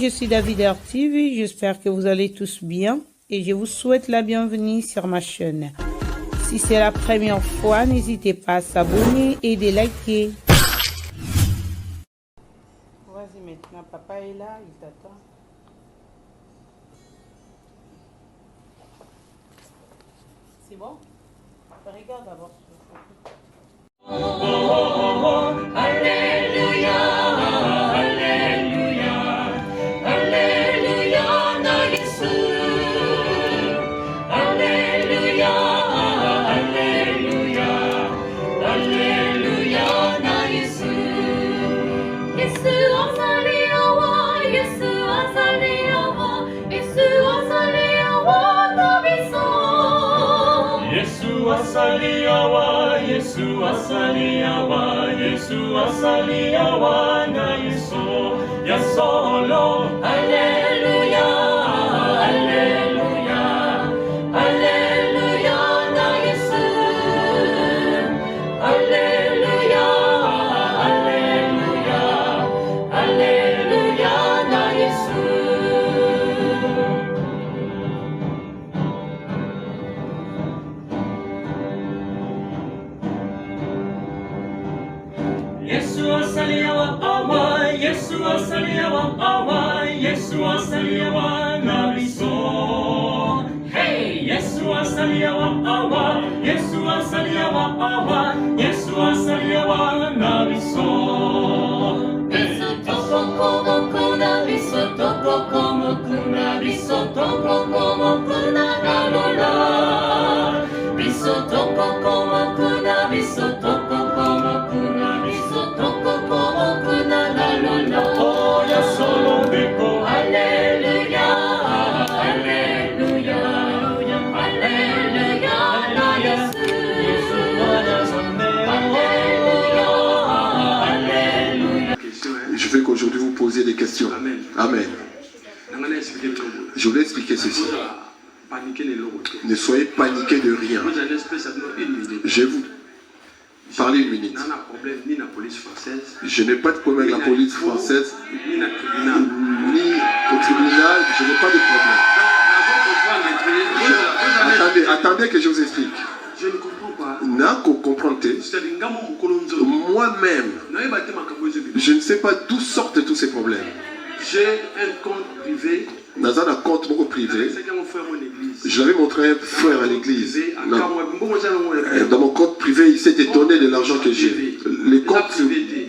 je suis David TV, j'espère que vous allez tous bien et je vous souhaite la bienvenue sur ma chaîne. Si c'est la première fois, n'hésitez pas à s'abonner et de liker. Vas-y maintenant, papa est là, il t'attend. C'est bon? Regarde d'abord. Alléluia, Alléluia, Alléluia, na Yesu. Alléluia, Alléluia, Alléluia, na Yesu. Yesu azaliwa, Yesu azaliwa, Yesu azaliwa na biso. Yesu azaliwa, Yesu azaliwa, Yesu azaliwa na Yesu. Ya solo, Alléluia, Alléluia, Alléluia na Yesu. Alléluia, Alléluia, Alléluia na Yesu. Yesu azaliwa awa, Yesu azaliwa awa, Yesu azaliwa na biso. Hey, Yesu azaliwa awa, Yesu azaliwa awa, Yesu azaliwa na biso. Biso toko komo kuna, biso toko komo kuna, biso toko komo kuna na lola. Biso toko komo kuna, biso toko komo kuna, biso toko komo kuna na lola. Oh, ya solo dico Alléluia, Alléluia, Alléluia na Yesu. Alléluia, Alléluia. Je veux qu'aujourd'hui vous posiez des questions. Amen. Je voulais expliquer ceci. Ne soyez paniqués de rien. Je vais vous parler une minute. Je n'ai pas de problème avec la police française, ni au tribunal, je n'ai pas de problème. Attendez que je vous explique. Je ne comprends pas. Moi-même, je ne sais pas d'où sortent tous ces problèmes. J'ai un compte privé. Dans un compte privé, je l'avais montré à un frère à l'église. Dans mon compte privé, il s'est étonné de l'argent que j'ai. Les comptes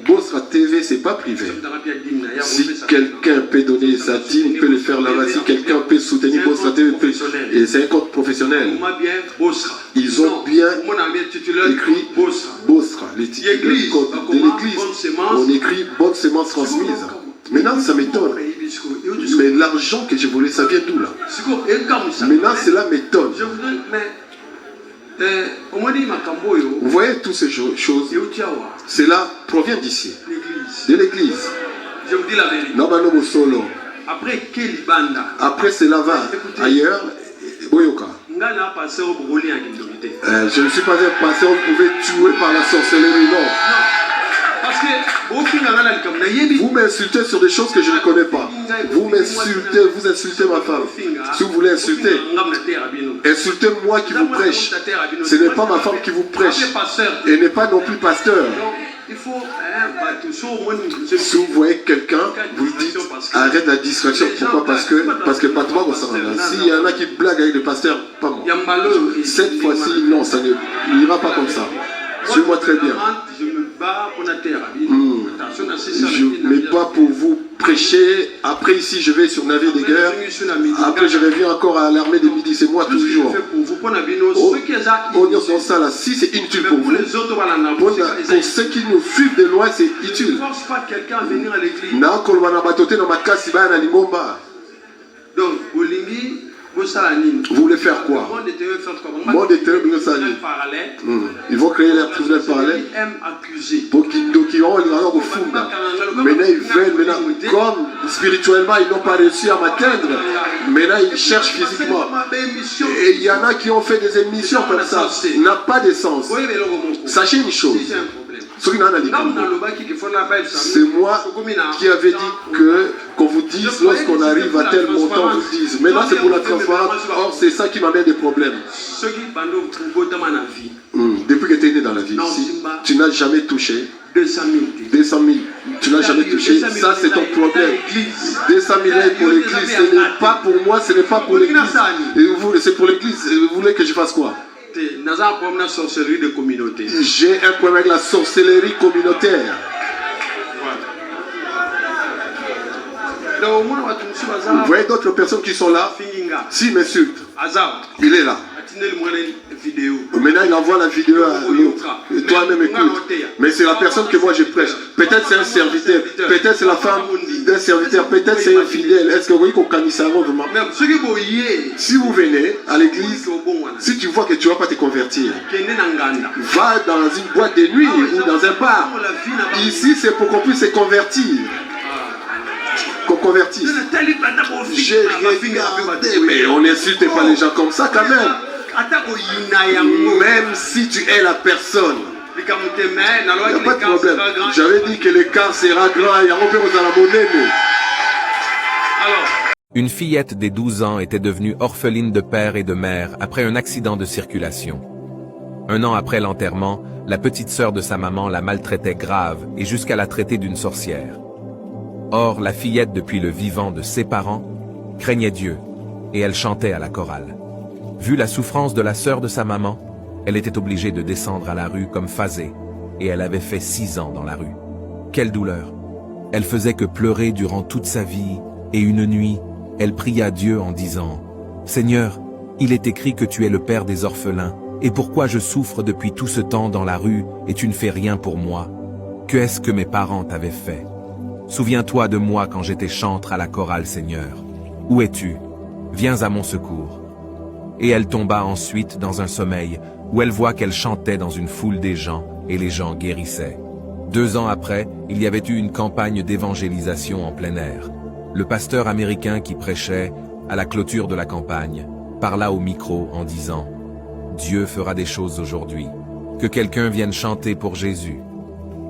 Bosra TV, c'est pas privé. Si quelqu'un peut donner sa dîme, il peut le faire là-bas. Si quelqu'un peut soutenir Bosra TV, et c'est un compte professionnel. Ils ont bien écrit Bosra, le code de l'église. On écrit bonne semence transmise. Maintenant, ça m'étonne. Mais l'argent que je voulais, ça vient d'où là? Maintenant, cela m'étonne. Vous voyez toutes ces choses, cela provient d'ici, de l'église. Je vous dis la vérité. Après cela va ailleurs. Je ne suis pas un pasteur, vous pouvez tuer par la sorcellerie, non. Parce que vous m'insultez sur des choses que je ne connais pas. Vous m'insultez, vous insultez ma femme. Si vous voulez insulter, insultez moi qui vous prêche. Ce n'est pas ma femme qui vous prêche. Et n'est pas non plus pasteur. Si vous voyez quelqu'un, vous dites arrête la distraction. Pourquoi? Parce que pas toi, s'il y en a qui blaguent avec le pasteur, pas moi. Cette fois-ci, non, ça ne ira pas comme ça. Suis-moi très bien. Mais pas pour vous prêcher. Après ici je vais sur navire de guerre. Après je reviens encore à l'armée de midi. C'est moi toujours. On ça là. Si c'est inutile pour vous, pour ceux qui nous suivent de loin, c'est utile. Ne force pas quelqu'un à venir à l'église. Donc vous voulez faire quoi? Ils vont créer leur tribunal parallèle. Pour qu'ils vont les avoir au fond. Maintenant ils veulent, comme spirituellement ils n'ont pas réussi à m'atteindre. Maintenant ils cherchent physiquement. Et il y en a qui ont fait des émissions comme ça. Ça n'a pas de sens. Sachez une chose. C'est moi qui avais dit qu'on vous disent lorsqu'on arrive à tel montant, vous disent. Mais là, c'est pour la transparence. Or, c'est ça qui m'amène des problèmes. Depuis que tu es né dans la vie, si tu n'as jamais touché 200 000, tu n'as jamais touché, ça c'est ton problème. 200 000 pour l'église, ce n'est pas pour moi, ce n'est pas pour l'église. C'est pour l'église, vous voulez que je fasse quoi? J'ai un problème avec la sorcellerie communautaire. Vous voyez d'autres personnes qui sont là, s'ils m'insultent, il est là. Maintenant il envoie la vidéo à l'autre. Toi-même écoute. Mais c'est la personne que moi je prêche. Peut-être c'est un serviteur. Peut-être c'est la femme d'un serviteur. Peut-être c'est un fidèle. Est-ce que vous voyez qu'on canisse vraiment? Si vous venez à l'église, si tu vois que tu ne vas pas te convertir, va dans une boîte de nuit ou dans un bar. Ici c'est pour qu'on puisse se convertir. Qu'on convertisse. J'ai regardé, mais on n'insulte pas les gens comme ça quand même. Même si tu es la personne, il n'y a pas de problème. J'avais dit que l'écart sera grand et on peut vous en monnaie. Une fillette des 12 ans était devenue orpheline de père et de mère après un accident de circulation. Un an après l'enterrement, la petite sœur de sa maman la maltraitait grave et jusqu'à la traiter d'une sorcière. Or, la fillette, depuis le vivant de ses parents, craignait Dieu et elle chantait à la chorale. Vu la souffrance de la sœur de sa maman, elle était obligée de descendre à la rue comme Phasée, et elle avait fait 6 ans dans la rue. Quelle douleur! Elle faisait que pleurer durant toute sa vie, et une nuit, elle pria Dieu en disant « Seigneur, il est écrit que tu es le père des orphelins, et pourquoi je souffre depuis tout ce temps dans la rue et tu ne fais rien pour moi? Que est-ce que mes parents t'avaient fait? Souviens-toi de moi quand j'étais chantre à la chorale, Seigneur. Où es-tu? Viens à mon secours. » Et elle tomba ensuite dans un sommeil où elle voit qu'elle chantait dans une foule des gens et les gens guérissaient. 2 ans après, il y avait eu une campagne d'évangélisation en plein air. Le pasteur américain qui prêchait, à la clôture de la campagne, parla au micro en disant « Dieu fera des choses aujourd'hui. Que quelqu'un vienne chanter pour Jésus. »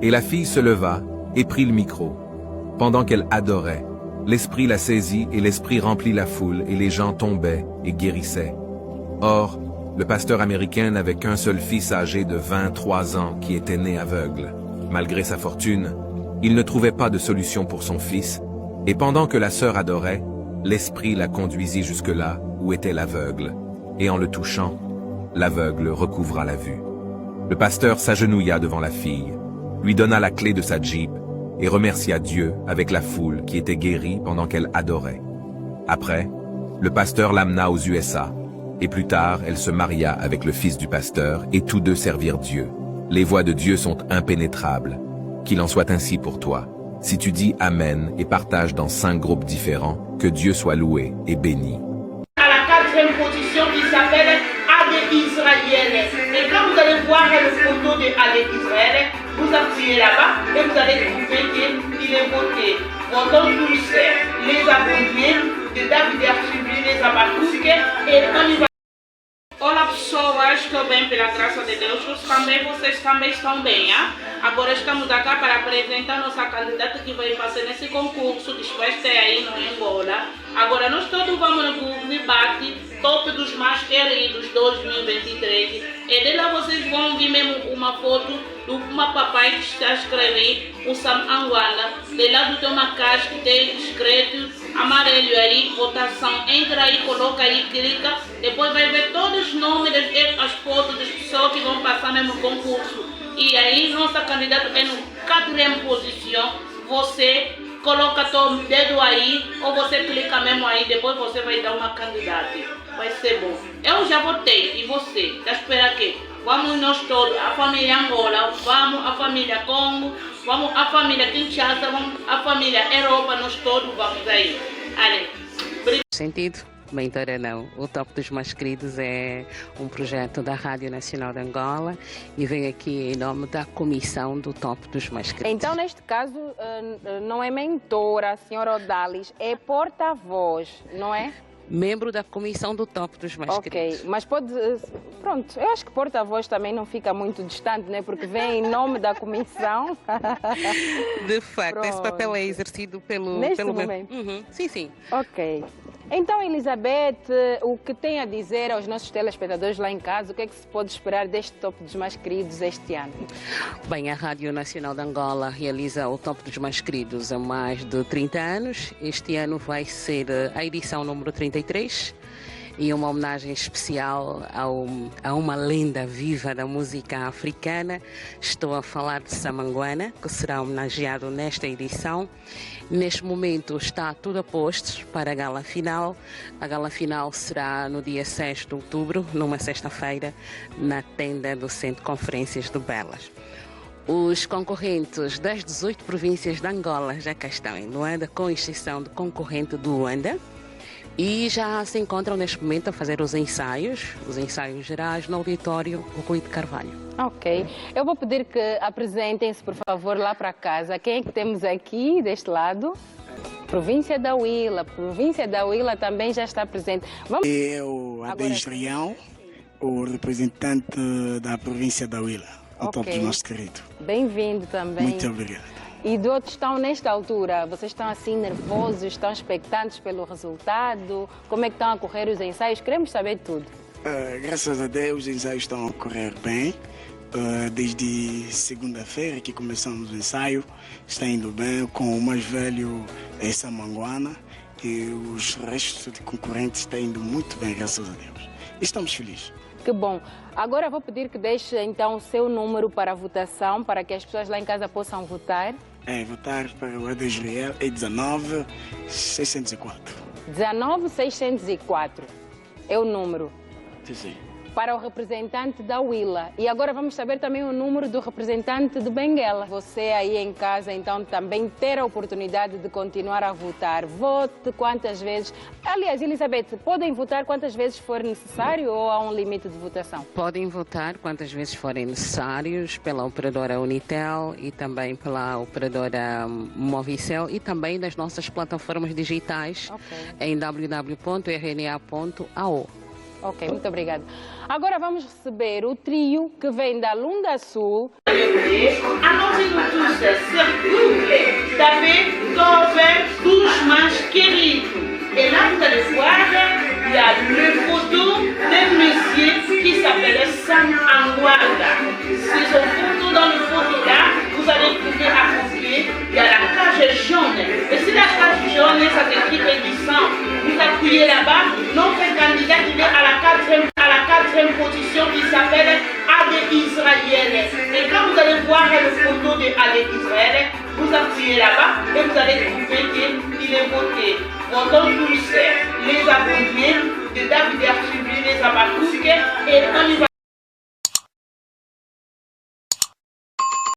Et la fille se leva et prit le micro. Pendant qu'elle adorait, l'Esprit la saisit et l'Esprit remplit la foule et les gens tombaient et guérissaient. Or, le pasteur américain n'avait qu'un seul fils âgé de 23 ans qui était né aveugle. Malgré sa fortune, il ne trouvait pas de solution pour son fils, et pendant que la sœur adorait, l'Esprit la conduisit jusque-là où était l'aveugle, et en le touchant, l'aveugle recouvra la vue. Le pasteur s'agenouilla devant la fille, lui donna la clé de sa Jeep, et remercia Dieu avec la foule qui était guérie pendant qu'elle adorait. Après, le pasteur l'amena aux USA, et plus tard, elle se maria avec le fils du pasteur, et tous deux servirent Dieu. Les voies de Dieu sont impénétrables. Qu'il en soit ainsi pour toi. Si tu dis Amen et partages dans 5 groupes différents, que Dieu soit loué et béni. À la 4e position qui s'appelle Adé Israël. Et quand vous allez voir le photo de Adé Israël, vous appuyez là-bas et vous allez trouver qu'il est voté. Votons tous les abonnés de David Archibald, les Abacuque et on y va. Olá pessoas, estou bem pela graça de Deus, vocês também estão bem, hein? Agora estamos aqui para apresentar nossa candidata que vai fazer nesse concurso que vai ter aí no Angola. Agora nós todos vamos no debate Top dos Mais Queridos 2023 e de lá vocês vão ver mesmo uma foto de uma papai que está escrevendo o Sam Anguala. De lado tem uma caixa que tem escrito amarelo aí, votação. Entra aí, coloca aí, clica. Depois vai ver todos os nomes, as fotos das pessoas que vão passar mesmo no concurso. E aí, nossa candidata é no 4ª posição. Você coloca o dedo aí, ou você clica mesmo aí, depois você vai dar uma candidata. Vai ser bom. Eu já votei, e você? Está esperando aqui? Vamos nós todos, a família Angola, vamos a família Congo, vamos a família Kinshasa, vamos a família Europa, nós todos vamos aí. Ale. Sentido? Mentora não. O Top dos Mais Queridos é um projeto da Rádio Nacional de Angola e vem aqui em nome da Comissão do Top dos Mais Queridos. Então, neste caso, não é mentora, a senhora Odalis, é porta-voz, não é? membro da comissão do Top dos Mais Queridos. Ok, mas pode... Pronto, eu acho que porta-voz também não fica muito distante, né? Porque vem em nome da comissão. De facto, Pronto. esse papel é exercido pelo... Neste pelo momento? Uhum. Sim, sim. Ok. Então, Elizabeth, o que tem a dizer aos nossos telespectadores lá em casa? O que é que se pode esperar deste Top dos Mais Queridos este ano? Bem, a Rádio Nacional de Angola realiza o Top dos Mais Queridos há mais de 30 anos. Este ano vai ser a edição número 33 e uma homenagem especial a uma lenda viva da música africana. Estou a falar de Samanguana, que será homenageado nesta edição. Neste momento está tudo a postos para a gala final. A gala final será no dia 6 de outubro, numa sexta-feira, na tenda do Centro de Conferências de Belas. Os concorrentes das 18 províncias de Angola já cá estão em Luanda, com exceção do concorrente do Luanda, e já se encontram neste momento a fazer os ensaios gerais no auditório Rui de Carvalho. Ok. Eu vou pedir que apresentem-se, por favor, lá para casa. Quem é que temos aqui, deste lado? Província da Huila. Província da Huila também já está presente. Vamos... Eu, Adeis Rião, o representante da província da Huila, o Top dos Mais Queridos. Bem-vindo também. Muito obrigado. E de outros estão nesta altura? Vocês estão assim nervosos, estão expectantes pelo resultado? Como é que estão a correr os ensaios? Queremos saber tudo. Graças a Deus, os ensaios estão a correr bem. Desde segunda-feira que começamos o ensaio, está indo bem com o mais velho Samanguana e os restos de concorrentes estão indo muito bem, graças a Deus. E estamos felizes. Que bom. Agora vou pedir que deixe então o seu número para a votação, para que as pessoas lá em casa possam votar. Votar para o Adeis Rião é 19.604. 19.604 é o número. Sim. Para o representante da Huila. E agora vamos saber também o número do representante do Benguela. Você aí em casa, então, também ter a oportunidade de continuar a votar. Vote quantas vezes... Aliás, Elizabeth, podem votar quantas vezes for necessário ou há um limite de votação? Podem votar quantas vezes forem necessários pela operadora Unitel e também pela operadora Movicel e também nas nossas plataformas digitais em www.rna.ao. Ok, muito obrigada. Agora vamos receber o trio que vem da Lunda Sul. Annoncez-nous tous, s'il vous plaît, tapez Top dos Mais Queridos. Et là, vous allez voir, il y a le photo d'un monsieur qui s'appelle Sam Anguarda. C'est son photo. Dans le photo-là, vous allez trouver à côté, il y a la cage jaune. Et si la cage jaune, ça s'écrit édition, vous appuyez là-bas, notre candidat il est à la quatrième position qui s'appelle Ade Israël. Et quand vous allez voir le photo de Ade Israël, vous appuyez là-bas et vous allez trouver qu'il est voté. Votons tous les abonnés de David Archibald, les Abakouk et on y va.